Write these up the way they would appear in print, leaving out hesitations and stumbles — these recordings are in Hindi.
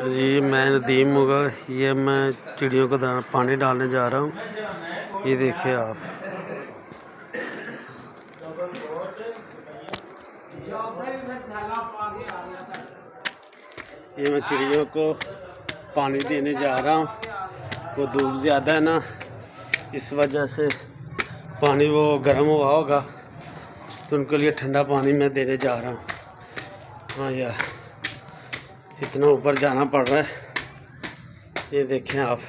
जी मैं नदीम होगा। ये मैं चिड़ियों को पानी डालने जा रहा हूँ। ये देखिए आप, ये मैं चिड़ियों को पानी देने जा रहा हूँ। वो धूप ज़्यादा है ना, इस वजह से पानी वो गर्म हुआ होगा, तो उनके लिए ठंडा पानी मैं देने जा रहा हूँ। हाँ यार, इतना ऊपर जाना पड़ रहा है। ये देखें आप,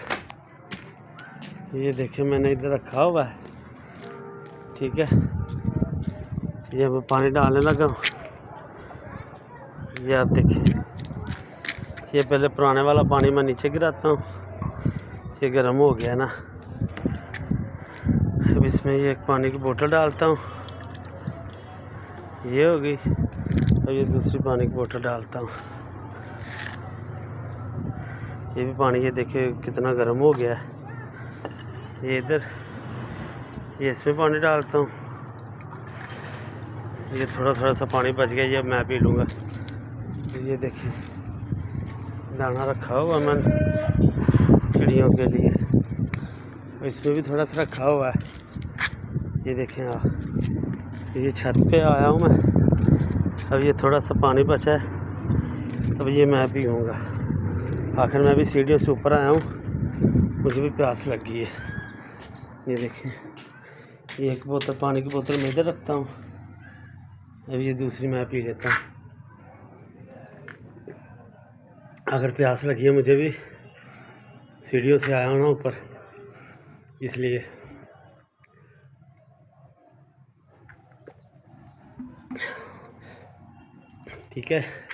ये देखें मैंने इधर रखा हुआ है, ठीक है। ये मैं पानी डालने लगा हूँ। ये आप देखिए, ये पहले पुराने वाला पानी मैं नीचे गिराता हूँ। ये गर्म हो गया ना, अब इसमें ये एक पानी की बोतल डालता हूँ। ये हो गई। अब ये दूसरी पानी की बोतल डालता हूँ। ये भी पानी, ये देखिए कितना गर्म हो गया है। ये इधर, ये इसमें पानी डालता हूँ। ये थोड़ा थोड़ा सा पानी बच गया, ये मैं पी लूँगा। ये देखिए दाना रखा हुआ मैंने चिड़ियों के लिए, इसमें भी थोड़ा सा रखा हुआ है। ये देखें आप, ये छत पे आया हूँ मैं। अब ये थोड़ा सा पानी बचा है, अब ये मैं पीऊँगा। आखिर मैं भी सीढ़ियों से ऊपर आया हूँ, मुझे भी प्यास लग गई है। ये देखें, ये एक बोतल पानी की बोतल मैं इधर रखता हूँ। अब ये दूसरी मैं पी लेता हूँ। अगर प्यास लगी है मुझे भी, सीढ़ियों से आया हूँ ना ऊपर, इसलिए। ठीक है।